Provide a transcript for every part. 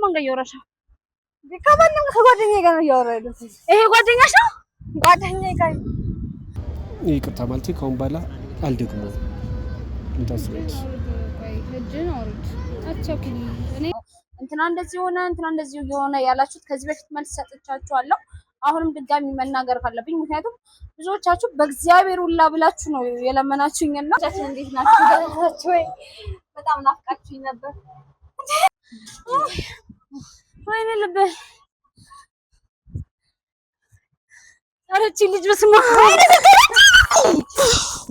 ከማን ጋር እያወራሽ ነው? ከማንም ከጓደኛዬ ጋር ነው እያወራሁት። ይሄ ጓደኛሽ ነው? ጓደኛዬ ጋር ይቅርታ ማለት ከአሁን በኋላ አልደግመውም። እንታስበልሽ እጅን አውርድ አትቸኩኝ። እኔ እንትና እንደዚህ ሆነ እንትና እንደዚህ የሆነ ያላችሁት ከዚህ በፊት መልስ ሰጥቻችኋለሁ። አሁንም ድጋሚ መናገር ካለብኝ ምክንያቱም ብዙዎቻችሁ በእግዚአብሔር ሁላ ብላችሁ ነው የለመናችሁኝና እንዴት ናችሁ ወይ? በጣም ናፍቃችሁኝ ነበር። ወይኔ ልብ አረቺ ልጅ በስማ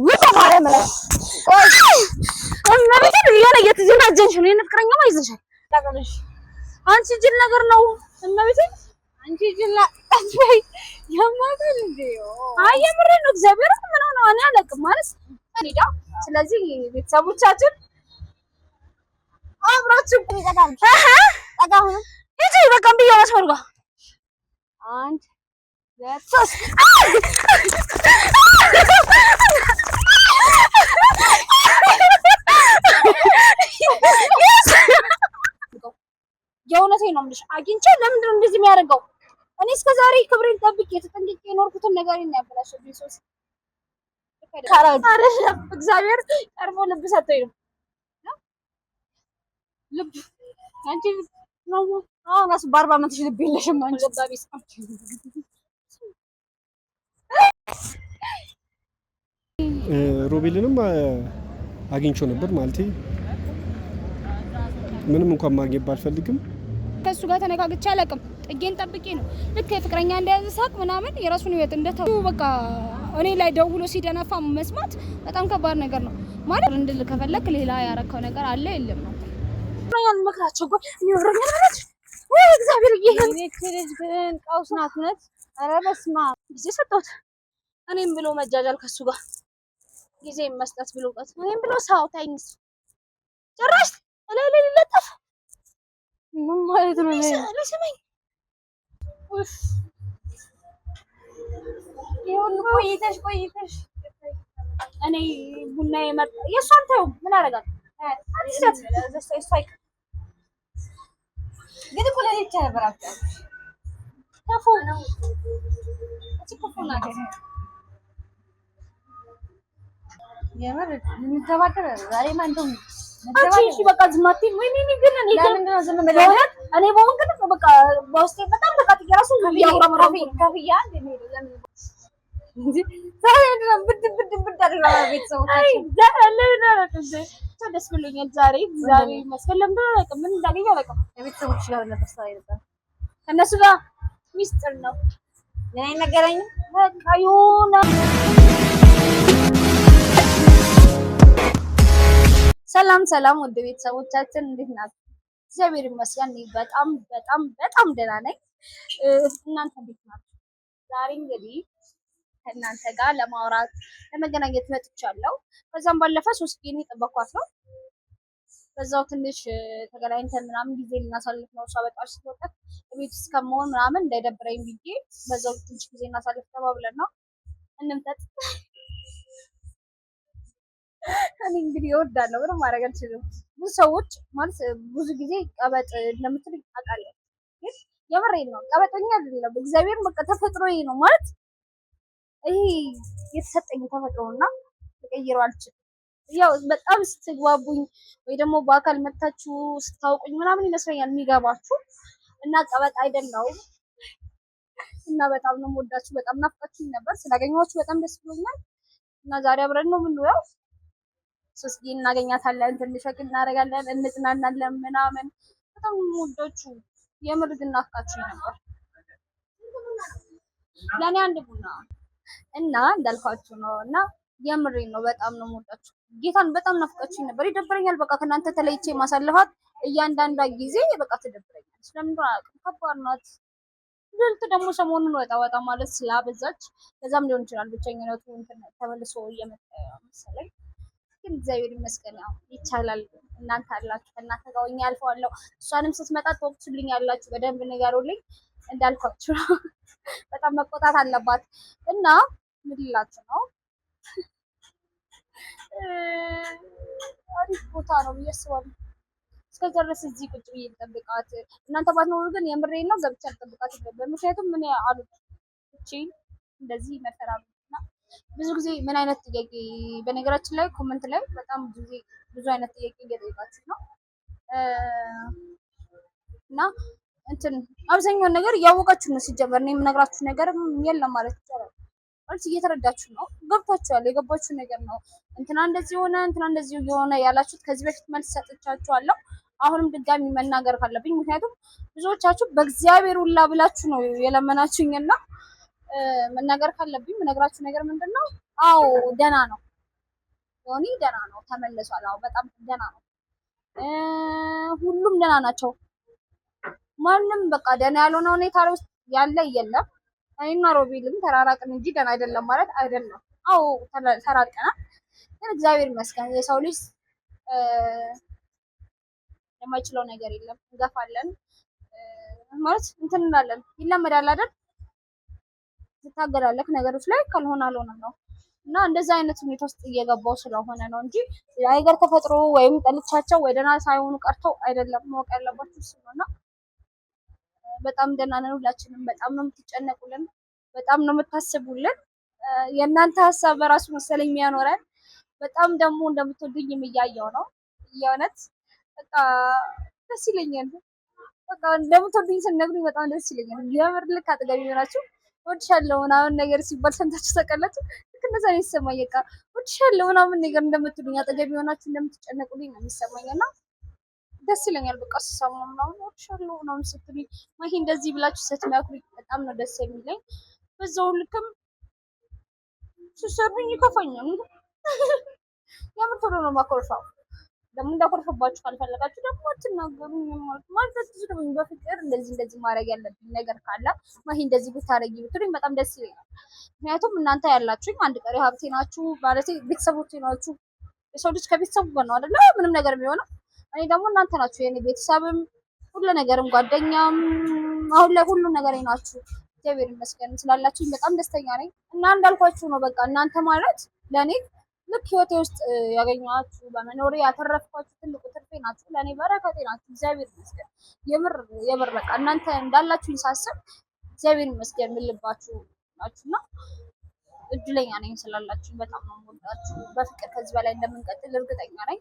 ወጣ ማርያም ላይ እመቤቴ የሆነ እየተዘናጀንሽ ነው። የእኔ ፍቅረኛ ይዘሻል። አንቺ ጅል ነገር ነው እመቤቴ። አንቺ ጅል አጥፋይ ያማታል እንዴ? አይ የምሬን ነው። እግዚአብሔር ምን ሆነ እኔ አላውቅም ማለት እኔዳ። ስለዚህ ቤተሰቦቻችን አብራችሁ ይቀጣል። ጠጋሁ እጂ በቃ ብዬሽ መስመር ጋር አንድ ለሶስት የእውነቴን ነው የምልሽ። አግኝቼ ለምንድን ነው እንደዚህ የሚያደርገው? እኔ እስከዛሬ ክብሬን ጠብቄ ተጠንቅቄ የኖርኩትን ነገር ያበላሽብኝ ሶስት እግዚአብሔር ቀርቦ ልብ ሰጥቶኝ ነው። ልብ አንቺ ነው አሁን እራሱ በ40 ዓመትሽ ልብ የለሽም አንቺ ዛቢስ ሮቤልንም አግኝቼው ነበር ማለት ምንም እንኳን ማግኘት ባልፈልግም ከሱ ጋር ተነጋግቼ አላውቅም። ጥጌን ጠብቄ ነው ልክ ፍቅረኛ እንደያዘ ሳቅ ምናምን የራሱን ህይወት እንደተው በቃ እኔ ላይ ደውሎ ሲደነፋ መስማት በጣም ከባድ ነገር ነው ማለት እንድል ከፈለክ ሌላ ያረከው ነገር አለ የለም ነው ያን መክራቸው ጎ ይወረኛል ማለት ወይ እግዚአብሔር ይሄን ልጅ ግን ቀውስ ናት ነት። ኧረ በስመ አብ ጊዜ ሰጠሁት። እኔም ብሎ መጃጃል ከሱ ጋር ጊዜ መስጠት ብሎ ቀጥ እኔም ብሎ ሳው ታይንስ ጭራሽ ለሌለ ለጠፍ ምን ማለት ነው? ለሰማኝ ኡፍ ይሁን ቆይተሽ እኔ ቡና የመጣ የሷን ተው ምን አደርጋለሁ? አትሰጥ ዘሰይ ሳይክ ግን እኮ ለኔ ብቻ ነበር አፍታ ተፉ እቺ ናገር የምር እንተባበር ዛሬ ማንተው እሺ በቃ ዝማቴ ወይኔ ግን እኔ ለምንድን ነው ዝም ብለው እኔ በሆን ግን በቃ በውስጤ በጣም ተቃጥዬ ራሱ ያውራመራው ከፍያ እንደሚሄድ ለምን እንጂ ታዲያ ብድ አድርጋ ቤተሰቦች አይ ለምን አረከዘ ደስ ብሎኛል። ዛሬ መስከለም ደረቀ ምን እንዳገኘ አላውቅም። ቤተሰቦች ጋር ነበር ነበር ከነሱ ጋር ሚስጥር ነው ለኔ ነገረኝ በቃ ይሁን። ሰላም ወደ ቤተሰቦቻችን እንዴት ናችሁ? እግዚአብሔር ይመስገን በጣም ደህና ነኝ። እናንተ እንዴት ናችሁ? ዛሬ እንግዲህ ከእናንተ ጋር ለማውራት ለመገናኘት መጥቻለሁ። ከዛም ባለፈ 3 ቀን እየጠበኳት ነው። በዛው ትንሽ ተገናኝተን ምናምን ጊዜ ልናሳልፍ ነው። እሷ በጣም ስትወጣት ቤት ውስጥ ከመሆን ምናምን እንዳይደብረኝ ብዬ በዛው ትንሽ ጊዜ እናሳልፍ ተባብለን ነው እንምጣጥ። እኔ እንግዲህ እወዳለሁ ምንም ማድረግ አልችልም። ብዙ ሰዎች ማለት ብዙ ጊዜ ቀበጥ እንደምትል አውቃለሁ፣ ግን የምሬን ነው። ቀበጠኛ አይደለም እግዚአብሔር በቃ ተፈጥሮዬ ነው ማለት ይሄ የተሰጠኝ ተፈጥሮና ተቀይረው አልችልም። ያው በጣም ስትግባቡኝ ወይ ደግሞ በአካል መታችሁ ስታውቁኝ ምናምን ይመስለኛል የሚገባችሁ እና ቀበጥ አይደለም እና በጣም ነው የምወዳችሁ። በጣም ናፍቃችሁኝ ነበር። ስላገኘኋችሁ በጣም ደስ ብሎኛል እና ዛሬ አብረን ነው የምንውለው። 3 ቀን እናገኛታለን፣ ትንሽ ወክ እናደርጋለን፣ እንጽናናለን ምናምን በጣም የምወዳችሁ የምር ግን ናፍቃችሁኝ ነበር። ለኔ አንድ ቡና እና እንዳልኳችሁ ነው እና የምሬን ነው። በጣም ነው የምወዳችሁ። ጌታን በጣም ናፍቃችሁኝ ነበር። ይደብረኛል በቃ ከእናንተ ተለይቼ ማሳለፋት እያንዳንዷ ጊዜ በቃ ትደብረኛለች። ለምን አላውቅም፣ ከባድ ናት። ልልት ደግሞ ሰሞኑን ወጣ ማለት ስላበዛች ከዛም ሊሆን ይችላል ብቸኝነቱ ተመልሶ እየመጣ መሰለኝ። ግን እግዚአብሔር ይመስገን ያው ይቻላል። እናንተ አላችሁ፣ ከእናንተ ጋር ሆኜ አልፈዋለሁ። እሷንም ስትመጣ ተወቅሱልኝ ያላችሁ በደንብ ንገሩልኝ። እንዳልኳችሁ በጣም መቆጣት አለባት እና ምን ልላችሁ ነው አሪፍ ቦታ ነው ብዬ አስባለሁ። እስከዛ ድረስ እዚህ ቁጭ ብዬ ልጠብቃት። እናንተ ባትኖሩ ግን የምሬን ነው ገብቼ ልጠብቃት ነበር። ምክንያቱም ምን አሉት እቺ እንደዚህ መፈራሩ እና ብዙ ጊዜ ምን አይነት ጥያቄ በነገራችን ላይ ኮመንት ላይ በጣም ብዙ አይነት ጥያቄ እየጠየቃችሁ ነው እና እንትን አብዛኛውን ነገር እያወቃችሁ ነው። ሲጀመር እኔ የምነግራችሁ ነገር የለም ማለት ይቻላል። ማለት እየተረዳችሁ ነው፣ ገብታችኋል። የገባችሁ ነገር ነው። እንትና እንደዚህ ሆነ፣ እንትና እንደዚህ የሆነ ያላችሁት ከዚህ በፊት መልስ ሰጥቻችኋለሁ። አሁንም ድጋሚ መናገር ካለብኝ ምክንያቱም ብዙዎቻችሁ በእግዚአብሔር ሁላ ብላችሁ ነው የለመናችሁኝና መናገር ካለብኝ የምነግራችሁ ነገር ምንድነው? አዎ ደህና ነው፣ ዮኒ ደህና ነው፣ ተመልሷል። አዎ በጣም ደህና ነው። ሁሉም ደህና ናቸው። ማንም በቃ ደህና ያልሆነ ሁኔታ ውስጥ ያለ የለም። እኔና ሮቤልም ተራራቅን እንጂ ደህና አይደለም ማለት አይደለም። አዎ ተራርቀናል፣ ግን እግዚአብሔር ይመስገን የሰው ልጅ የማይችለው ነገር የለም። እንገፋለን ማለት እንትን እንላለን፣ ይለመዳል አይደል? ትታገላለህ ነገሮች ላይ ካልሆነ አልሆነም ነው እና እንደዛ አይነት ሁኔታ ውስጥ እየገባው ስለሆነ ነው እንጂ አይገር ተፈጥሮ ወይም ጠልቻቸው ወይ ደህና ሳይሆኑ ቀርተው አይደለም። ማወቅ ያለባችሁ እሱ ነውና በጣም ደህና ነን ሁላችንም። በጣም ነው የምትጨነቁልን፣ በጣም ነው የምታስቡልን። የእናንተ ሀሳብ በራሱ መሰለኝ የሚያኖረን። በጣም ደግሞ እንደምትወዱኝም እያየው ነው። የእውነት በቃ ደስ ይለኛል። በቃ እንደምትወዱኝ ስነግሩኝ በጣም ደስ ይለኛል። የምር ልክ አጠገቤ ሆናችሁ ወድሻለሁ ምናምን ነገር ሲባል ሰምታችሁ ታውቃላችሁ? ልክ እንደዛ ነው የሚሰማኝ። በቃ ወድሻለሁ ምናምን ነገር እንደምትሉኝ አጠገቤ ሆናችሁ እንደምትጨነቁልኝ ነው የሚሰማኝ እና ደስ ይለኛል። በቃ ስሰማ ምናምን ወድሻለሁ ምናምን ስትሉኝ ማሂ እንደዚህ ብላችሁ ስትመክሩኝ በጣም ነው ደስ የሚለኝ። በዛው ልክም ስትሰሩኝ ይከፋኛል። የምር ቶሎ ነው የማኮርፋው። ደግሞ እንዳኮርፍባችሁ ካልፈለጋችሁ ደግሞ አትናገሩኝ ማለት አትስሩኝ። በፍቅር እንደዚህ ማድረግ ያለብኝ ነገር ካለ ማሂ እንደዚህ ብታረጊ ብትሉኝ በጣም ደስ ይለኛል። ምክንያቱም እናንተ ያላችሁኝ አንድ ቀሪ ሀብቴ ናችሁ ማለት ቤተሰቦቼ ናችሁ። የሰው ልጅ ከቤተሰቡ ጋር ነው አይደለ ምንም ነገር የሚሆነው። እኔ ደግሞ እናንተ ናችሁ የኔ ቤተሰብም ሁሉ ነገርም ጓደኛም አሁን ላይ ሁሉ ነገር ናችሁ። እግዚአብሔር ይመስገን ስላላችሁኝ በጣም ደስተኛ ነኝ እና እንዳልኳችሁ ነው በቃ እናንተ ማለት ለኔ ልክ ህይወቴ ውስጥ ያገኘኋችሁ በመኖሬ ያተረፍኳችሁ ትልቁ ትርፌ ናችሁ። ለኔ በረከቴ ናችሁ። እግዚአብሔር ይመስገን የምር በቃ እናንተ እንዳላችሁኝ ሳስብ እግዚአብሔር ይመስገን የምልባችሁ ናችሁና እድለኛ ነኝ ስላላችሁ። በጣም ነው የምወዳችሁ። በፍቅር ከዚህ በላይ እንደምንቀጥል እርግጠኛ ነኝ።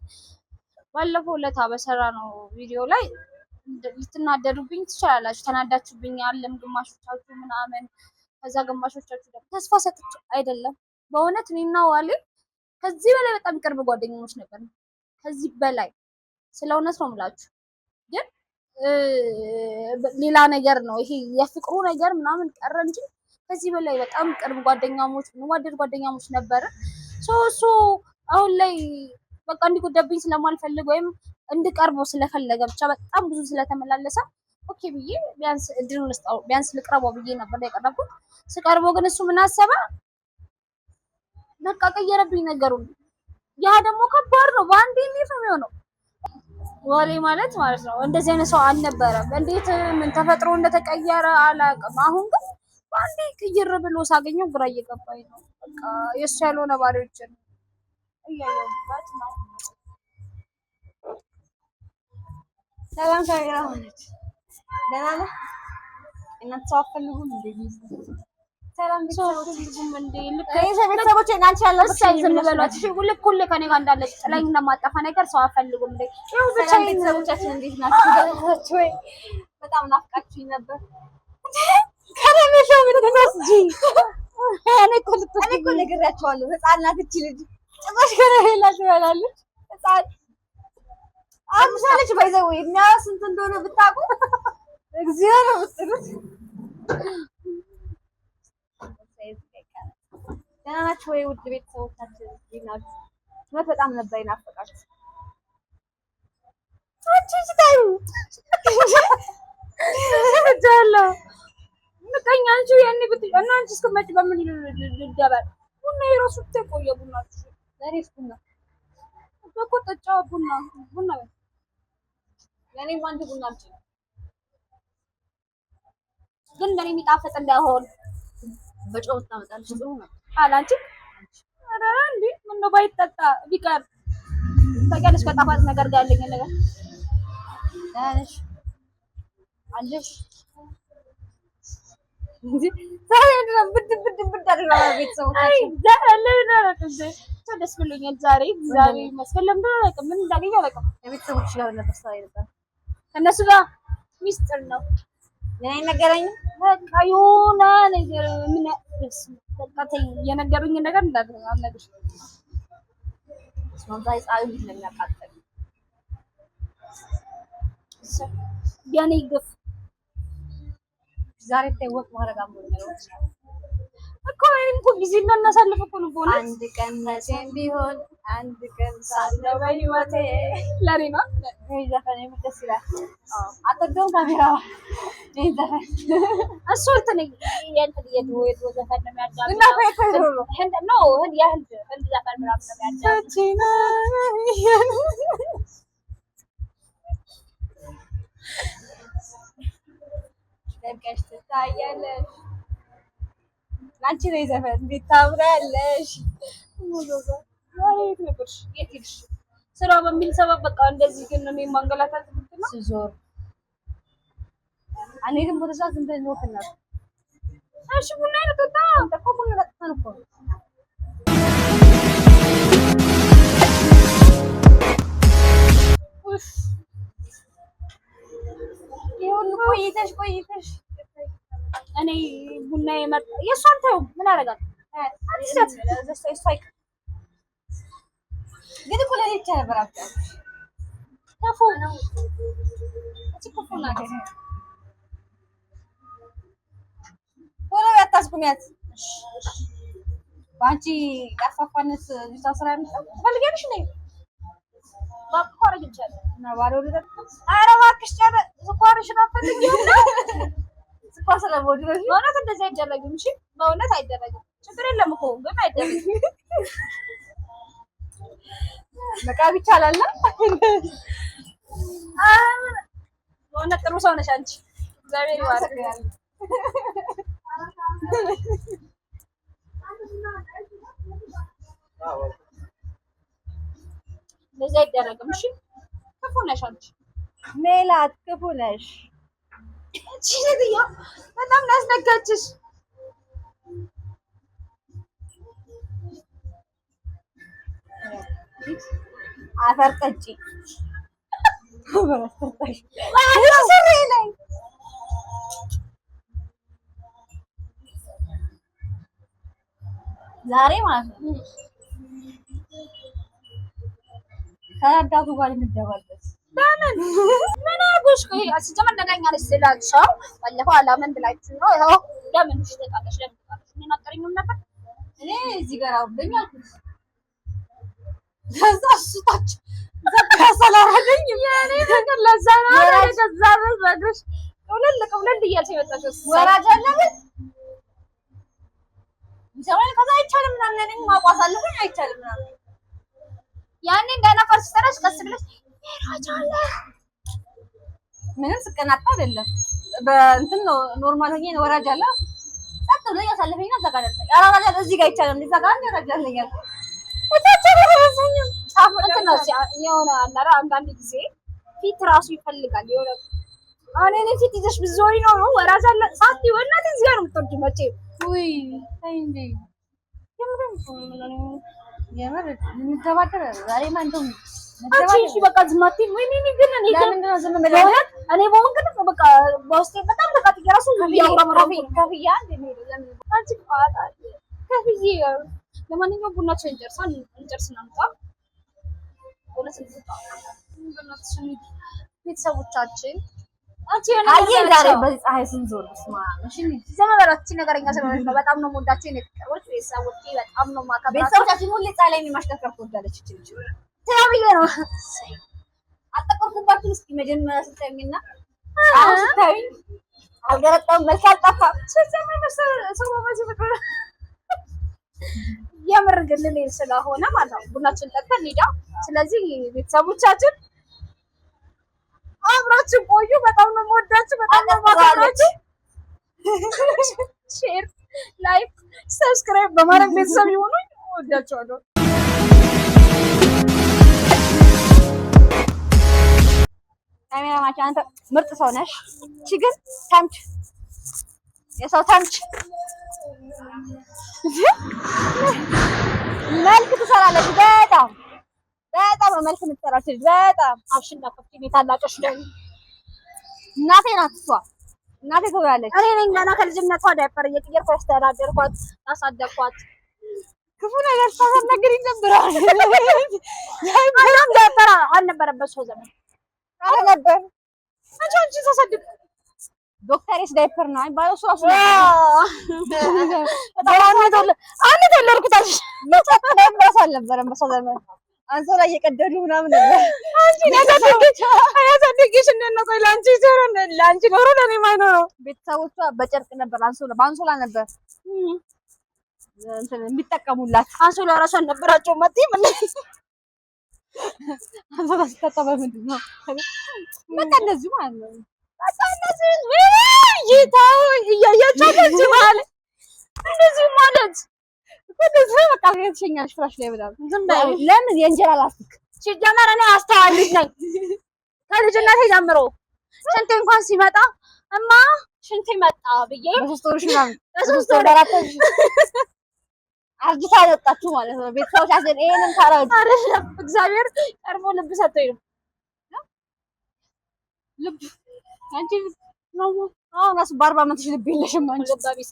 ባለፈው ዕለት በሰራ ነው ቪዲዮ ላይ ልትናደዱብኝ ትችላላችሁ። ተናዳችሁብኛል ግማሾቻችሁ ምናምን፣ ከዛ ግማሾቻችሁ ደግሞ ተስፋ ሰጥቼ አይደለም። በእውነት እኔና ዋሌ ከዚህ በላይ በጣም ቅርብ ጓደኞች ነበር። ከዚህ በላይ ስለ እውነት ነው የምላችሁ። ግን ሌላ ነገር ነው ይሄ የፍቅሩ ነገር ምናምን ቀረ እንጂ ከዚህ በላይ በጣም ቅርብ ጓደኛሞች ምንዋደድ ጓደኛሞች ነበር። ሶ አሁን ላይ በቃ እንዲጎዳብኝ ስለማልፈልግ ወይም እንድቀርበው ስለፈለገ ብቻ በጣም ብዙ ስለተመላለሰ ኦኬ ብዬ ቢያንስ እድሉን ልስጠው ቢያንስ ልቅረበው ብዬ ነበር ያቀረብኩት። ስቀርበው ግን እሱ ምን አሰበ? በቃ ቀየረብኝ ነገሩን። ያ ደግሞ ከባድ ነው። በአንዴ እንዴት ነው የሚሆነው? ወሬ ማለት ነው እንደዚህ አይነት ሰው አልነበረም። እንዴት ምን ተፈጥሮ እንደተቀየረ አላውቅም። አሁን ግን በአንዴ ቅይር ብሎ ሳገኘው ግራ እየገባኝ ነው። በቃ የእሱ ያልሆነ ባሪዎችን እያየሁበት ነው። ሰላም ካሜራ ሆነች። ደህና ነህ? እናንተ ሰው አትፈልጉም እንዴ? ሰላም ቤተሰቦችም እንዴ ቤተሰቦቼ እናንተ ያለበት ዝም በሏት። እሺ ልክ ሁሌ ከኔ ጋር እንዳለች ጥላኝ እንደማጠፋ ነገር ሰው አትፈልጉም እንዴ? ይኸው ብቻ ቤተሰቦቻችን እንዴት ናችሁ? ወይ በጣም ናፍቃችሁኝ ነበር። ከረመሻው ምን ተመስጂ እኔ እኮ ነግሬያቸዋለሁ። ህፃን ናት እቺ ልጅ ጭራሽ ከረሄላ ትበላለች። ህፃን አምሳለች ባይዘው የሚያው ስንት እንደሆነ ብታውቁ እግዚአብሔር ነው የምትሉት። ደህና ናችሁ ወይ ውድ ቤተሰቦቻችን? እንዴት ናችሁ? እውነት በጣም ነበር ይናፈቃችሁ። አንቺ ስታዩ እጃለሁ ምቀኛ አንቺ ያኔ ብትይ እና አንቺ እስከመጪ በምን ልደበል? ቡና የራሱ ተቆየ ቡናችሁ ዛሬስ ቡና እኮ ጠጫ ቡና ለኔም አንድ ቡና አምጪ። ግን ለኔ የሚጣፍጥ እንዳይሆን በጨው ታመጣለሽ። ጥሩ ነው አላንቺ። ኧረ እንዴ ምን ነው ባይጠጣ ቢቀር ታውቂያለሽ፣ ከጣፋጭ ነገር ጋር ያለኝ ነገር ነሽ አለሽ እንዴ ዛሬ ነው ብድ አድርገው ቤተሰቦቻችን ደስ ብሎኛል ዛሬ መስከረም ለምን ምን እንዳገኘ አላውቅም። ቤተሰቦች ጋር ነበር ስራ ይላል ከነሱ ጋር ሚስጥር ነው ነገረኝ። በቃ የሆነ ነገር ምን በቃ የነገሩኝ ነገር እንዳልነግርሽ ስማንታይ ጻዩ ለሚያቃጥል ያኔ ግፍ ዛሬ ተወቅ ማረጋ ነው እኮ እኮ ጊዜ እናሳልፍ እኮ ነው ቦና አንድ ቀን መቼም ቢሆን አንድ ቀን ሳለው በህይወቴ ለኔ ነው ዘፈን ደስ ይላል። አጠገው ካሜራ ዘፈን እሱ እንትን የድሮ ዘፈን ነው የሚያዳምጠው እና ፈይፈይ ነው ህንድ ነው ህንድ ዘፈን ምናምን ነው የሚያዳምጠው። ደምቀሽ ትታያለሽ አንቺ ነው ዘፈን እንዴት ታምራለሽ። የት ሄድሽ? ስራ በሚል ሰበብ በቃ እንደዚህ ግን ነው የማንገላታት ነው ሲዞር አንዴም ወደዛ ዝም ብለን ነው ከናት እሺ ቡና ልጠጣ ተቆ ቡና ልጠጣን እኮ ኡፍ ይሁን ቆይተሽ እኔ ቡና የመጣ የሷን ተው ምን አደርጋለሁ? አንቺ ስፋይክ ግን እኮ ለኔ ብቻ ነበር አፍታ ተፉ እቺ ኮፎ ናት ወላ ያታስቁሚያት ባንቺ ቀፋፋነት ሊታስራ ነው ፈልገሽ ነኝ ባቋረ ይቻላል እና ባዶ ልጠጥ ኧረ እባክሽ ጫለ ስኳርሽን አትፈልጊው ስኳር ስለሞድረሽ በእውነት እንደዚህ አይደረግም። እሺ በእውነት አይደረግም። ችግር የለም እኮ ግን አይደረግም። መቃብ ይቻላል። በእውነት ጥሩ ሰው ነሽ አንቺ። እግዚአብሔር ይባርክ። እንደዚህ አይደረግም። እሺ ክፉ ነሽ አንቺ ሜላት፣ ክፉ ነሽ። እቺ ሴትዮ በጣም ያስነጋችሽ። አፈር ጠጪ ዛሬ ማለት ነው ከዳጉ ጋር እንደባለስ ለምን ምን አርጎሽ? ቆይ ሲጀመር ነገኛለሽ ስላልሽው ባለፈው አላመን ብላችሁ ነው። ይኸው ለምን ትሽጣለሽ? ለምን ትጣለሽ? ምን አጠሪኝም ነበር እኔ እዚህ ጋር አውደኝ አልኩት። ከዛ እሱታች ዘካ ሰላራለኝ የኔ ነገር ለዛ ነው ከዛ በዛሽ ቀውለል እያልሽ የመጣሽ ወራጅ አለበት ይሰራል። ከዛ አይቻልም ምናምን ነኝ ማቋሳለፈኝ አይቻልም ምናምን ያኔ እንደነፈር ሲሰራሽ ቀስ ብለሽ ወራጅ አለ ምንም ስቀናጣ አይደለም በእንትን ነው ኖርማል ሆኜ ነው ወራጅ አለ ሰጥ ብሎ ያሳለፈኝና ዘጋደል ያራራጃ እዚህ ጋር አይቻልም እንደዛ ጋር ያራጃለኛል የሆነ አላራ አንዳንድ ጊዜ ፊት ራሱ ይፈልጋል። የሆነ እኔ ፊት ይዘሽ ብትዞሪ ነው ወራጅ አለ ሳት ይወናት እዚህ ጋር ነው የምትወርድ መቼ ውይ አይ እንዴ የምር እንተባበር ዛሬ ማን እንደው እሺ በቃ ዝም አትይም ወይ? ግን እኔ ለምንድን ነው ዝም ብለህ እኔ በሆን ግን በቃ በውስጤ በጣም ተቃጥዬ ራሱ ከፍያ እንደሚሄድ ለምን አንቺ ቋጣ ከፍዬ ለማንኛውም ቡናችን እንጨርስና እንጣ ቤተሰቦቻችን አየህ ዛሬ በዚህ ፀሐይ ስንዞር ስማ እሺ ዘመበራችን ነገረኛ ስለሆነች ነው። በጣም ነው የምወዳቸው የነቀሮች ቤተሰቦቼ በጣም ነው ማከብራቸው። ቤተሰቦቻችን ሁሌ ፀሐይ ላይ ማሽከርከር ትወዳለች እቺ ልጅ ተያብዬ ነው አጠቀምኩባችሁ። እስኪ መጀመሪያ ስታዩኝና አሁን ስታዩኝ አልገረጣም መልክ አልጠፋም። ሰው በዚህ ፍቅር የምር ግን ልንሄድ ስለሆነ ማለት ነው ቡናችን ጠጥተን እንሂዳ። ስለዚህ ቤተሰቦቻችን አብራችሁ ቆዩ። በጣም ነው የምወዳችሁ፣ በጣም ነው የማከብራችሁ። ሼር፣ ላይክ፣ ሰብስክራይብ በማድረግ ቤተሰብ ይሁኑ። እወዳችኋለሁ። ካሜራማችን አንተ ምርጥ ሰው ነሽ። እቺ ግን ታምች የሰው ታምች መልክ ትሰራለች። በጣም በጣም መልክ የምትሰራች በጣም አብሽና ከፍቲ ታላቀሽ ነው። እናቴ ናት እሷ። እናቴ ትብላለች። እኔ ነኝ ገና ከልጅነቷ ዳይፐር እየቀየርኩ ያስተዳደርኳት ያሳደግኳት። ክፉ ነገር ሳትነግሪ ነበር። ምንም ዳይፐር አልነበረበት ሰው ዘመን አረ ነበር። አንቺ ተሰድብ ዶክተርስ ዳይፐር ነው አይባለው እሱ ራሱ አንተ ተለርኩታልሽ ዳይፐር አልነበረም በሰው ዘመን። አንሶላ እየቀደዱ ምናምን ነበር። አንቺ ያሳደግሽ እንዴት ነው? ቆይ ላንቺ ዞሮ ላንቺ ኖሮ ለኔ ማይኖረው ቤተሰቦቿ በጨርቅ ነበር በአንሶላ ነበር እንትን የሚጠቀሙላት። አንሶላ ራሱ አልነበራቸው መጥቼ ምን አንሶላ ሲጠቀሙ ምንድን ነው በቃ እንደዚህ ማለት ነው። በቃ እንደዚህ ይታው እያያቻለች ማለት እንደዚህ ማለት እንደዚህ በቃ ትሸኛለሽ ፍራሽ ላይ ብላ ዝም በይ። ለምን የእንጀራ ላስቲክ ሲጀመር እኔ አስተዋይ ልጅ ነኝ ከልጅነቴ ጀምሮ። ሽንቴ እንኳን ሲመጣ እማ ሽንቴ መጣ ብዬ በሶስት ወርሽ ምናምን በሶስት ወር አራት ወርሽ አርጅታ ወጣችሁ ማለት ነው። ቤተሰቦች አዘን ይሄንን ታራጅ አይደለም እግዚአብሔር ቀርቦ ልብ ሰጥቶኝ ነው። ልብ አንቺ ነው አሁን ራሱ በ40 ዓመትሽ ልብ የለሽም አንቺ ልባቢስ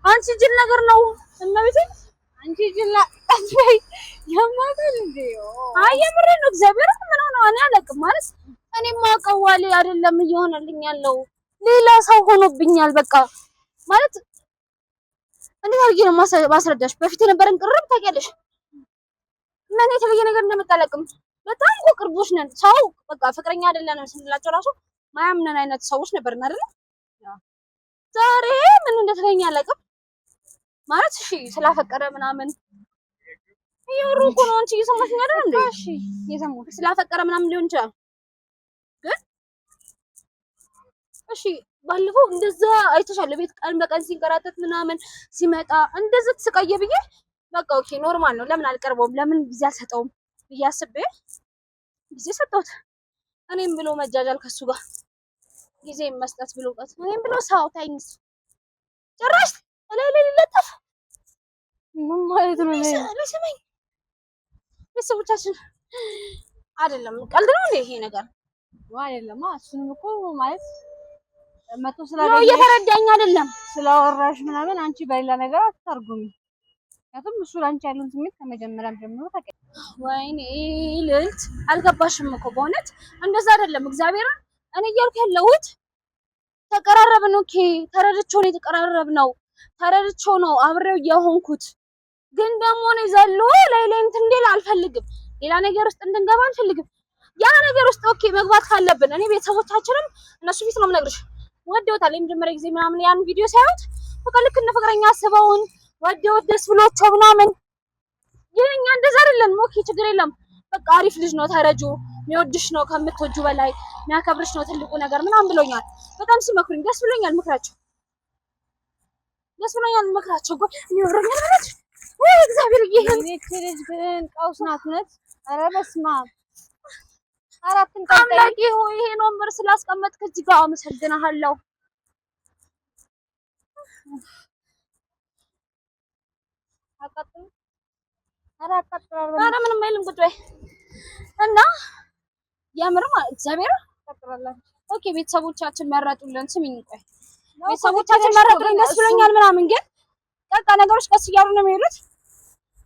አንቺ ጅል ነገር ነው እመቤቴ። አንቺ ጅል አጥበይ ያማታል እንዴ? አይ የምሬ ነው። እግዚአብሔር ምን ሆነ እኔ አላውቅም ማለት እኔ ማውቀው ዋሌ አይደለም እየሆነልኝ ያለው ሌላ ሰው ሆኖብኛል። በቃ ማለት እንዴት አድርጌ ነው ማስረዳሽ? በፊት የነበረን ቅርብ ታውቂያለሽ። ምን የተለየ ነገር እንደመጣ አላውቅም። በጣም እኮ ቅርቦች ነን። ሰው በቃ ፍቅረኛ አይደለንም ስንላቸው ራሱ ማያምነን አይነት ሰዎች ነበርን አይደል? ዛሬ ምን እንደተገኘ አላውቅም። ማለት እሺ ስላፈቀረ ምናምን እያወሩ እኮ ነው። አንቺ እየሰማሽኝ አይደል እንዴ? እሺ እየሰማሁ ስላፈቀረ ምናምን ሊሆን ይችላል። ግን እሺ ባለፈው እንደዛ አይተሻል። ቤት ቀን በቀን ሲንከራተት ምናምን ሲመጣ እንደዛ ተሰቃየ ብዬ በቃ ኦኬ ኖርማል ነው። ለምን አልቀርበውም? ለምን ጊዜ አልሰጠውም ብዬ አስቤ ጊዜ ሰጠሁት። እኔም ብሎ መጃጃል ከሱ ጋር ጊዜ መስጠት ብሎ ቀጥ እኔም ብሎ ሰው ታይኝስ ጭራሽ ላይ ሊለጠፍ ምን ማለት ነው? ለሰማኝ ቤተሰቦቻችን አይደለም ቀልድ ነው እንዴ ይሄ ነገር? አይደለም እሱንም እኮ ማለት መቶ ነው ስላገኘሽ እየተረዳኝ አይደለም ስላወራሽ ምናምን አንቺ በሌላ ነገር አትተርጉሚ። ምክንያቱም እሱ ላንቺ ያለውን ስሜት ከመጀመሪያም ጀምሮ ታውቂያለሽ። ወይኔ ልዕልት አልገባሽም እኮ በእውነት እንደዛ አይደለም። እግዚአብሔርን እኔ እያልኩ ያለሁት ተቀራረብን። ኦኬ ተረድቼው ነው የተቀራረብነው፣ ተረድቼው ነው አብሬው የሆንኩት። ግን ደግሞ እኔ ዘሎ ላይ እንትን እንዲል አልፈልግም። ሌላ ነገር ውስጥ እንድንገባ አልፈልግም። ያ ነገር ውስጥ ኦኬ መግባት ካለብን እኔ ቤተሰቦቻችንም እነሱ ፊት ነው የምነግርሽ ወደውታል። የመጀመሪያ ጊዜ ምናምን ያን ቪዲዮ ሳይሆን በቃ ልክ እንደ ፍቅረኛ አስበውን ወደውት ደስ ብሎቸው ምናምን የኛ እንደዛ አይደለም። ኦኬ ችግር የለም በቃ አሪፍ ልጅ ነው ተረጁ፣ የሚወድሽ ነው ከምትወጁ በላይ የሚያከብርሽ ነው ትልቁ ነገር ምናምን ብሎኛል። በጣም ሲመክሩኝ ደስ ብሎኛል። ምክራቸው ደስ ብሎኛል። ምክራቸው ጎ የሚወረኛል ማለት ወይ እግዚአብሔር ይሄን ልጅ ግን ቀውስ ናት እውነት። ኧረ በስመ አብ አምላኬ ሆይ ይሄን ወንበር ስላስቀመጥክ እዚህ ጋር አመሰግናለሁ። አቃጥል ኧረ ምንም አይልም ቁጭ በይ እና የምርም እግዚአብሔር አቃጥራላችሁ። ኦኬ ቤተሰቦቻችን መረጡልን። ስሚኝ ቆይ ቤተሰቦቻችን መረጡልን ደስ ብሎኛል ምናምን ግን በቃ ነገሮች ቀስ እያሉ ነው የሚሄዱት።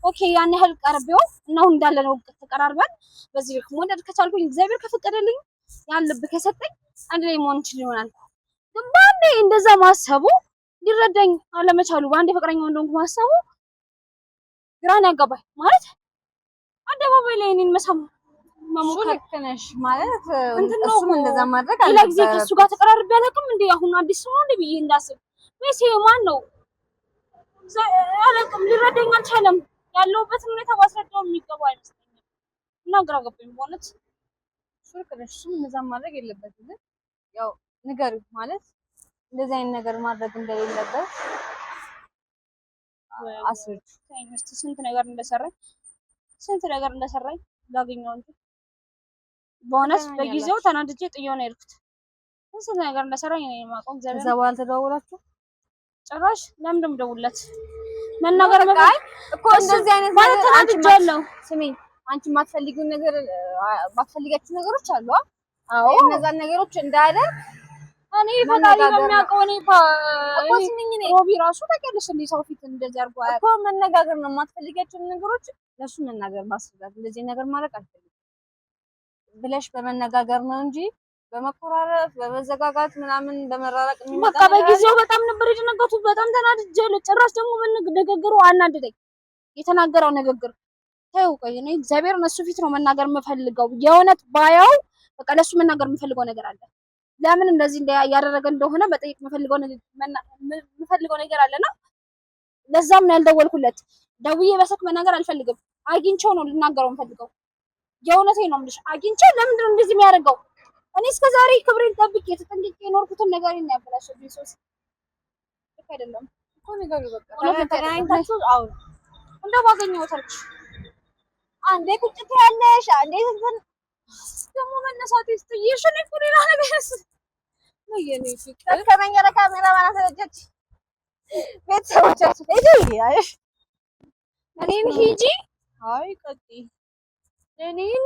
ኦኬ ያን ያህል ቀርቤው እና አሁን እንዳለ ነው ተቀራርበን በዚህ ልክ መውደድ ከቻልኩኝ እግዚአብሔር ከፈቀደልኝ ያን ልብ ከሰጠኝ አንድ ላይ መሆን እንችል ይሆናል። ግን ባንዴ እንደዛ ማሰቡ ሊረዳኝ አለመቻሉ ባንዴ ፍቅረኛው እንደሆንኩ ማሰቡ ግራን ያጋባኝ ማለት አደባባይ ላይ እኔን መሳም መሞከር ልክ ነሽ ማለት እንትን ነው እሱም እንደዛ ማድረግ ሌላ ጊዜ ከእሱ ጋር ተቀራርቤ አላውቅም እንዴ አሁን አዲስ ነው እንዴ ብዬ እንዳስብ ወይስ ማን ነው አላውቅም። ሊረዳኝ አልቻለም። ያለሁበትን ሁኔታ ማስረዳው የሚገባው አይመስለኝም እና ግራ ገባኝ በእውነት እሱም እነዛን ማድረግ የለበትም ግን ያው ንገሪው ማለት እንደዚህ አይነት ነገር ማድረግ እንደሌለበት አስረጅ። ስንት ነገር እንደሰራኝ ላገኘው እንጂ በእውነት በጊዜው ተናድጄ ጥዬው ነው የሄድኩት። ስንት ነገር እንደሰራኝ ነው የማውቀው። እግዚአብሔር እዛ በኋላ ተደዋውላችሁ ጭራሽ ለምን ደውለት መናገር መቃይ እኮ እንደዚህ አይነት ማለት ተናድጃለሁ። ስሚኝ አንቺ የማትፈልጊው ነገር ማትፈልጊያቸው ነገሮች አሉ። አዎ እነዛን ነገሮች እንዳያደርግ እኔ ፈጣሪ በሚያውቀው እኔ ሮቢ ራሱ ታውቂያለሽ እንደ ሰው ፊት እንደዚህ አድርጎ እኮ መነጋገር ነው። የማትፈልጊያቸው ነገሮች ለሱ መናገር ማስረዳት እንደዚህ ነገር ማድረግ አልፈልግም ብለሽ በመነጋገር ነው እንጂ በመኮራረፍ በመዘጋጋት ምናምን በመራራቅ በቃ በጊዜው በጣም ነበር የደነገጥኩት። በጣም ተናድጃለሁ። ጭራሽ ደግሞ በንግግሩ አናደደኝ። የተናገረው ንግግር ተይው። ቆይ እኔ እግዚአብሔር እነሱ ፊት ነው መናገር የምፈልገው። የእውነት ባያው በቃ ለሱ መናገር የምፈልገው ነገር አለ። ለምን እንደዚህ ያደረገ እንደሆነ በጠይቅ የምፈልገው ነገር አለና ለዛም ነው ያልደወልኩለት። ደውዬ በስልክ መናገር አልፈልግም። አግኝቼው ነው ልናገረው የምፈልገው። የእውነቴን ነው የምልሽ። አግኝቼው ለምንድን ነው እንደዚህ የሚያደርገው? እኔ እስከዛሬ ክብሬን ጠብቄ ተጠንቅቄ የኖርኩትን ነገር ነው ያበላሸብኝ። ሶስት ልክ አይደለም እኮ ነገሩ። በቃ ተገናኝታችሁ አሁን እንደው ባገኘው ታልኩሽ አንዴ ቁጭ ትያለሽ፣ አንዴ ደግሞ መነሳት ይስተየሽ ነው እኮ ሌላ ነገርስ ነው የኔ ፍቅር ከመኛ ለካሜራ ባናሰረጀች ቤተሰቦቻችን ሂጂ አይሽ እኔን ሂጂ አይ ቀጥይ እኔን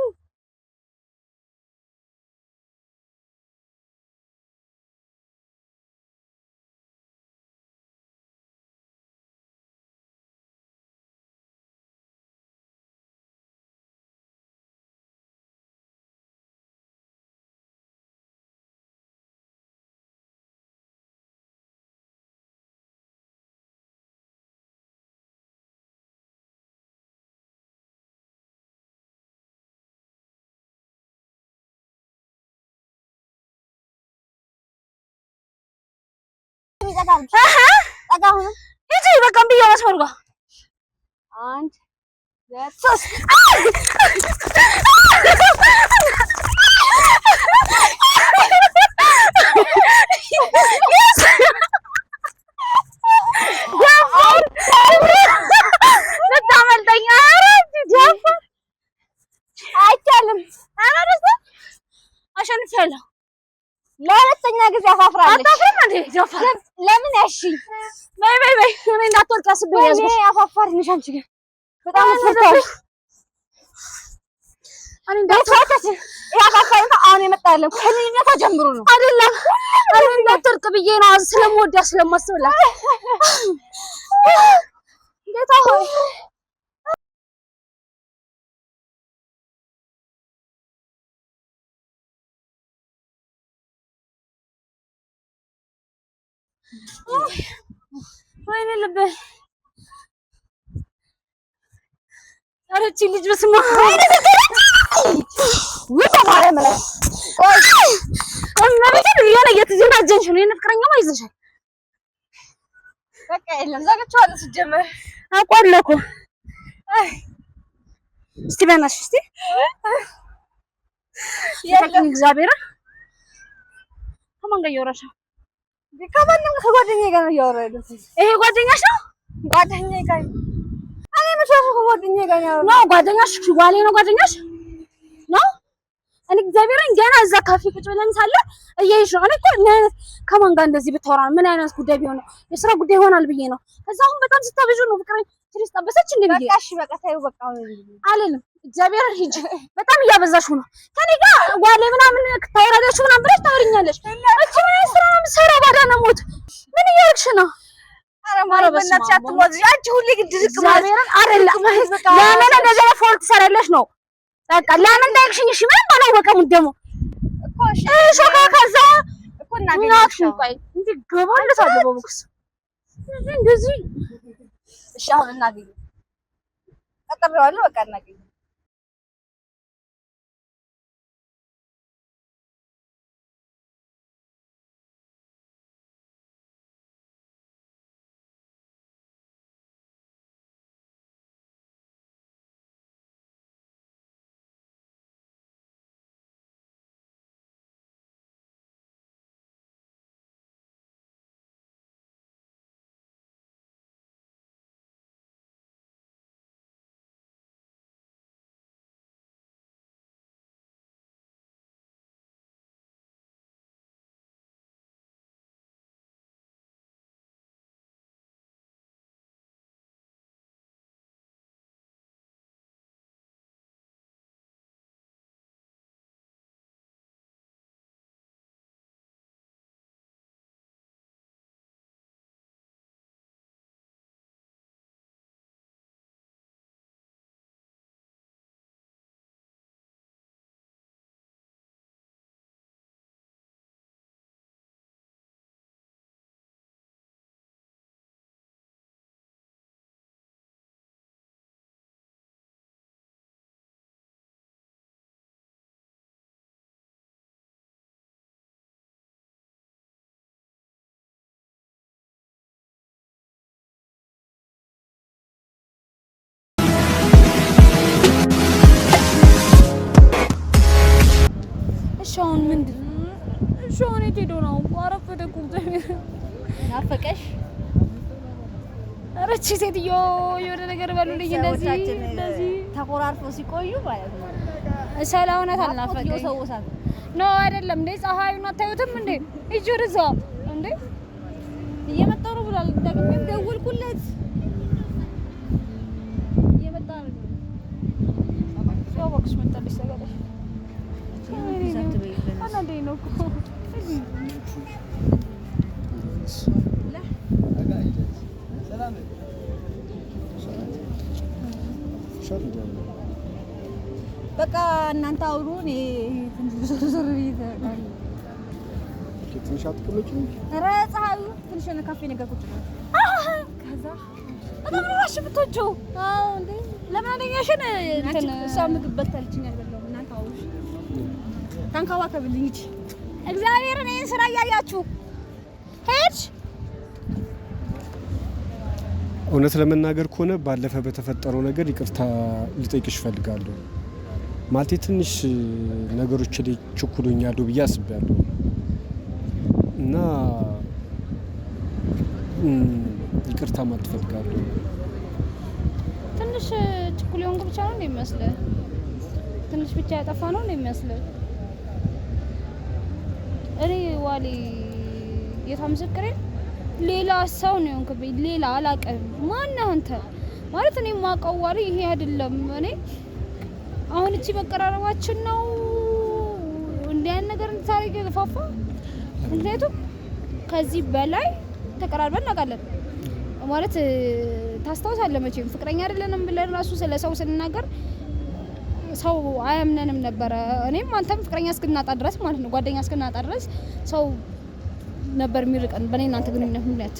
ሂጂ በቃ እምቢ መስመር ጋር አንድ ሁለት ሶስት አይቻልም። አሸንፊያለሁ። ለሁለተኛ ጊዜ አፋፍራለች። አታፍሪም እንዴ? ጃፋር ለምን ያሺ በይ እኔ እንዳትወርቅ አስቤ ያዝኩሽ። እኔ አፋፋሪ ነሽ አንቺ ግን በጣም ፈርታሽ። እኔ እንዳትወርቅ ያፋፋሪታ አሁን የመጣ ያለው ከልጅነቷ ጀምሮ ነው አይደለም። እኔ እንዳትወርቅ ብዬ ነው ስለምወዳ ስለማስብላት። ጌታ ሆይ ወይኔ ልቤ። ኧረ እቺ ልጅ በስመ አብ የሆነ እየተጀናጀንሽ ነው። የእኔ ፍቅረኛማ ይዘሻል። በቃ የለም ዘግቼዋለሁ። ሲጀመር አውቃለሁ እኮ። እስቲ በእናትሽ እስቲ የለም እግዚአብሔርን ከማን ጋር እያወራሽ ነው? ከማንም ከጓደኛዬ ጋር ነው እያወራሁ ያለሁት። ይሄ ጓደኛሽ ነው? ጓደኛዬ ጋር እኔ መቼም ከጓደኛዬ ጋር ነው። ጓደኛሽ ዋሌ ነው? ጓደኛሽ ነው? እኔ እግዚአብሔርን ገና እዛ ካፌ ቁጭ ብለን ሳለ እያይሽ ነው። እኔ እኮ ምን አይነት ከማን ጋር እንደዚህ ብታወራ ምን አይነት ጉዳይ ቢሆን ነው? የስራ ጉዳይ ይሆናል ብዬ ነው። ከዛ አሁን በጣም ስታበዙ ነው ፍቅሬ ትሪስ ጠበሰች እንደ ብዬ። በቃ እሺ በቃ ታዩ በቃ አልልም። እግዚአብሔርን ሂጂ። በጣም እያበዛሽ ነው። ከኔ ጋር ዋሌ ምናምን ታወራላችሁ ምናምን ብለሽ ታወሪኛለሽ። እቺ ምን ስራ ነው የምትሰራው? ባዳ ነው ሞት። ምን እያልሽ ነው? ኧረ ማለት በእናትሽ አትሞት። አንቺ ሁሌ ግን ድርቅ ማለት አይደለም። ለምን እንደዚህ አይነት ፎልት ትሰራለሽ ነው? በቃ ለምን ታይክሽኝ? እሺ ምንም አላወቀም ደግሞ እኮ እሺ ሾካ ከዛ እኮ እናገኝሻለን። ቆይ እንዴ ገባለት አለው ቦክስ እንደዚህ እሺ አሁን እናገኝ ቀጥሬዋለሁ። በቃ እናገኝ ምንድን እሺ አሁን የት ሄዶ ነው? አረፈደ እኮ ናፈቀሽ? ኧረ እቺ ሴትዮ የሆነ ነገር በሉልኝ። እንደዚህ ተቆራርፈው ሲቆዩ ማለት ነው። ሰላውነት አልናፈቀኝ ነው አይደለም እንዴ? ፀሐዩን አታዩትም እንዴ? እጅ ወደዛ እንዴ እየመጣሁ ነው ብሏል። ደግሜም ደወልኩለት እየመጣ ነው። ሰው ወክሽ መጣልሽ ሰገደሽ አንዴ ነው እኮ በቃ እናንተ አውሩ። እኔ ትንሽ ዞር ይዘጋል። ትንሽ አትቀመጪም? ኧረ ፀሐዩ ትንሽ ነው ካፌ ነገር ቁጭ ነው። ከዛ በጣም ነው አሽብቶጆ። አዎ እንዴ ለምን አደኛሽን እንትን እሷ ምግብ በልታለችኝ አይደለም። እናንተ አውሩ ታንካዋከብልኝ እንጂ እግዚአብሔርን ይሄን ስራ እያያችሁ ሄድሽ። እውነት ለመናገር ከሆነ ባለፈ በተፈጠረው ነገር ይቅርታ ልጠይቅሽ እፈልጋለሁ። ማለቴ ትንሽ ነገሮች ላይ ችኩሎኛለሁ ብዬ አስቤያለሁ እና ይቅርታ ማለት እፈልጋለሁ። ትንሽ ችኩል የሆንኩ ብቻ ነው የሚመስለው? ትንሽ ብቻ ያጠፋ ነው የሚመስለው? እኔ ዋሌ ጌታ ምስክሬ ሌላ ሰው ነው የሆንክብኝ። ሌላ አላውቅም። ማነህ አንተ? ማለት እኔ የማውቀው ዋሌ ይሄ አይደለም። እኔ አሁን እቺ መቀራረባችን ነው እንዲህ አይነት ነገር እንድታረግ የገፋፋ? ምክንያቱም ከዚህ በላይ ተቀራርበን እናውቃለን ማለት ታስታውሳለህ መቼም ፍቅረኛ አይደለንም ብለን ራሱ ስለ ሰው ስንናገር ሰው አያምነንም ነበረ። እኔም አንተም ፍቅረኛ እስክናጣ ድረስ ማለት ነው ጓደኛ እስክናጣ ድረስ ሰው ነበር የሚርቀን በእኔ እናንተ ግንኙነት ምክንያት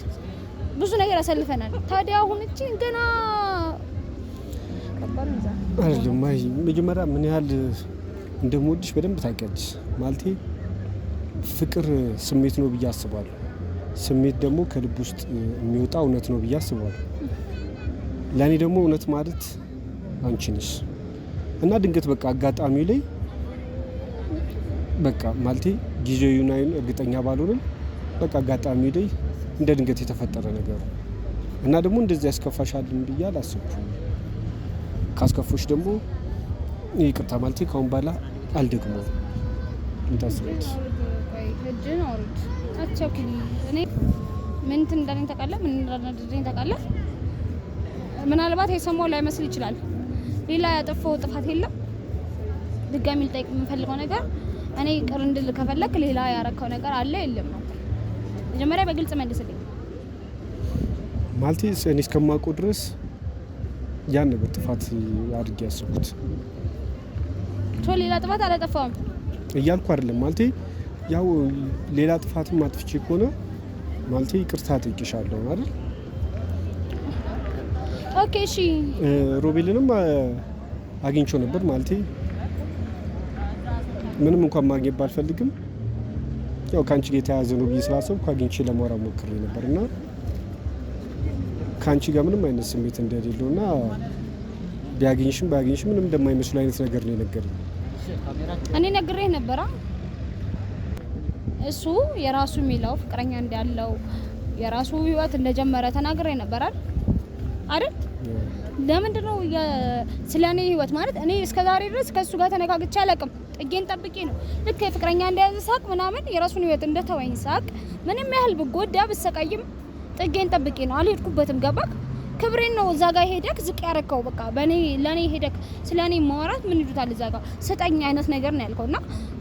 ብዙ ነገር አሳልፈናል። ታዲያ አሁን እቺ ገና ከባድ ነው አይደለም። አይ መጀመሪያ ምን ያህል እንደምወድሽ በደንብ ታውቂያለሽ። ማለቴ ፍቅር ስሜት ነው ብዬ አስባለሁ። ስሜት ደግሞ ከልብ ውስጥ የሚወጣ እውነት ነው ብዬ አስባለሁ። ለእኔ ደግሞ እውነት ማለት አንቺ ነሽ እና ድንገት በቃ አጋጣሚው ላይ በቃ ማለቴ ጊዜው ይሁን እርግጠኛ ባልሆንም በቃ አጋጣሚው ላይ እንደ ድንገት የተፈጠረ ነገር እና ደግሞ እንደዚህ ያስከፋሻልን ብዬ አላሰብኩም። ካስከፎች ደግሞ ይቅርታ ማለቴ ካሁን በኋላ አልደግመውም። እንታስበት እጅን አውርድ አትቸኩል። እኔ ምን እንዳለኝ ታውቃለህ? ምን እንዳደረገኝ ታውቃለህ? ምናልባት የሰማው ላይመስል ይችላል። ሌላ ያጠፋው ጥፋት የለም። ድጋሚ ልጠይቅ የምፈልገው ነገር እኔ ቅር እንድል ከፈለክ ሌላ ያረከው ነገር አለ የለም ነው? መጀመሪያ በግልጽ መልስልኝ። ማለቴ እኔ እስከማውቀው ድረስ ያን ነበር ጥፋት አድርጌ ያሰብኩት። ሌላ ጥፋት አላጠፋም እያልኩ አይደለም። ማለቴ ያው ሌላ ጥፋትም አጥፍቼ ከሆነ ማለቴ ይቅርታ ጠይቄሻለሁ አይደል? ኦኬ እሺ። ሮቤልንም አግኝቼው ነበር። ማለቴ ምንም እንኳን ማግኘት ባልፈልግም ያው ካንቺ ጋር የተያያዘ ነው ብዬ ስላሰብኩ አግኝቼ ለማውራት ሞክሬ ነበርና ካንቺ ጋር ምንም አይነት ስሜት እንደሌለውና ቢያገኝሽም ባያገኝሽም ምንም እንደማይመስሉ አይነት ነገር ነው የነገረኝ። እኔ ነግሬህ ነበራ እሱ የራሱ የሚለው ፍቅረኛ እንዳለው የራሱ ህይወት እንደጀመረ ተናግሬ ነበር አይደል? ለምንድን ነው ስለኔ ህይወት ማለት እኔ እስከዛሬ ድረስ ከሱ ጋር ተነጋግቼ አላውቅም። ጥጌን ጠብቄ ነው ልክ ፍቅረኛ እንደያዘ ሳቅ ምናምን የራሱን ህይወት እንደተወኝ ሳቅ ምንም ያህል ብጎዳ ብሰቃይም ጥጌን ጠብቄ ነው አልሄድኩበትም። ገባክ? ክብሬን ነው እዛ ጋር ሄደክ ዝቅ ያረከው። በቃ ለኔ ሄደክ ስለኔ ማውራት ምን ይሉታል እዛ ጋር ስጠኝ አይነት ነገር ነው ያልከውና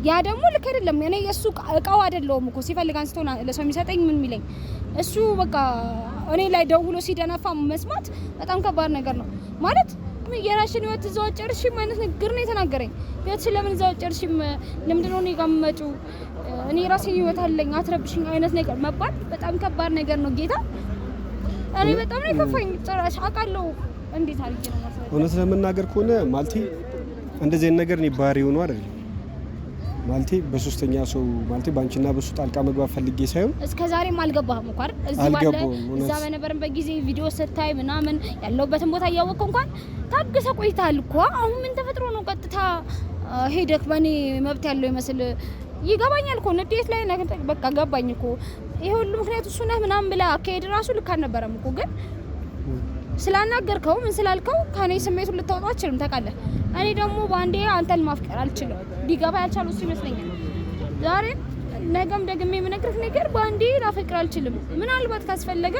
ያ ደግሞ ልክ አይደለም። እኔ የሱ እቃው አይደለሁም እኮ ሲፈልግ አንስቶ ለሰው የሚሰጠኝ ምን የሚለኝ እሱ በቃ እኔ ላይ ደውሎ ሲደነፋ መስማት በጣም ከባድ ነገር ነው ማለት የራስሽን ህይወት እዛው አጨርሽም አይነት ነገር ነው የተናገረኝ። ህይወትሽን ለምን እዛው አጨርሽም? ለምንድን ነው እኔ ጋር የምመጪው? እኔ ራሴን ህይወት አለኝ አትረብሽኝ አይነት ነገር መባል በጣም ከባድ ነገር ነው ጌታ። እኔ በጣም ነው የከፋኝ። ጭራሽ አውቃለሁ እንዴት አድርጌ ነው ማለት እውነት ለመናገር ከሆነ ማለቴ እንደዚህ አይነት ነገር እኔ ባህሪ ሆኖ አይደለም ማለቴ በሶስተኛ ሰው ማለቴ ባንቺና በሱ ጣልቃ መግባት ፈልጌ ሳይሆን እስከዛሬም አልገባህም እንኳን እዚህ ባለ እዛ በነበርንበት ጊዜ ቪዲዮ ስታይ ምናምን ያለውበትን ቦታ እያወቅኩ እንኳን ታግሰ ቆይታል እኮ። አሁን ምን ተፈጥሮ ነው ቀጥታ ሄደክ በኔ መብት ያለው ይመስል ይገባኛል እኮ ንዴት ላይ ነገር በቃ ገባኝ እኮ ይሄ ሁሉ ምክንያት እሱ ነህ ምናምን ብላ አካሄድ ራሱ ልክ አልነበረም እኮ ግን ስላናገርከው ምን ስላልከው ከኔ ስሜቱን ልታወጣው አልችልም ታውቃለህ። እኔ ደግሞ ባንዴ አንተን ማፍቀር አልችልም። ሊገባ ያልቻለው እሱ ይመስለኛል። ዛሬም ነገም ደግሜ የምነግርህ ነገር ባንዴ ላፈቅር አልችልም። ምናልባት ካስፈለገ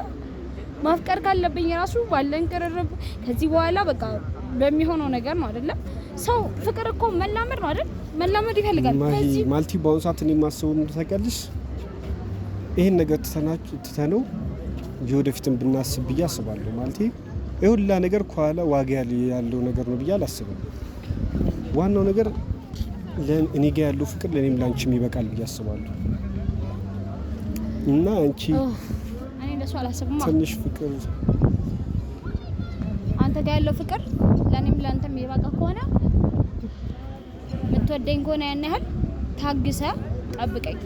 ማፍቀር ካለብኝ ራሱ ባለን ቅርርብ ከዚህ በኋላ በቃ በሚሆነው ነገር ነው አይደለም። ሰው ፍቅር እኮ መላመድ ነው አይደል? መላመድ ይፈልጋል። ከዚህ ማልቲ በአሁኑ ሰዓት እኔ የማስበው ምን ታውቂያለሽ? ይሄን ነገር ትተነው የወደፊትን ብናስብ ብዬ አስባለሁ። ማለቴ ይሁላ ነገር ከኋላ ዋጋ ያለው ነገር ነው ብዬ አላስብም። ዋናው ነገር እኔ ጋር ያለው ፍቅር ለኔም ላንቺም ይበቃል ብዬ አስባለሁ። እና አንቺ እኔ እንደሱ አላስብም። ትንሽ ፍቅር አንተ ጋር ያለው ፍቅር ለኔም ላንተም ይበቃ ከሆነ የምትወደኝ ከሆነ ያን ያህል ታግሰህ ጠብቀኝ።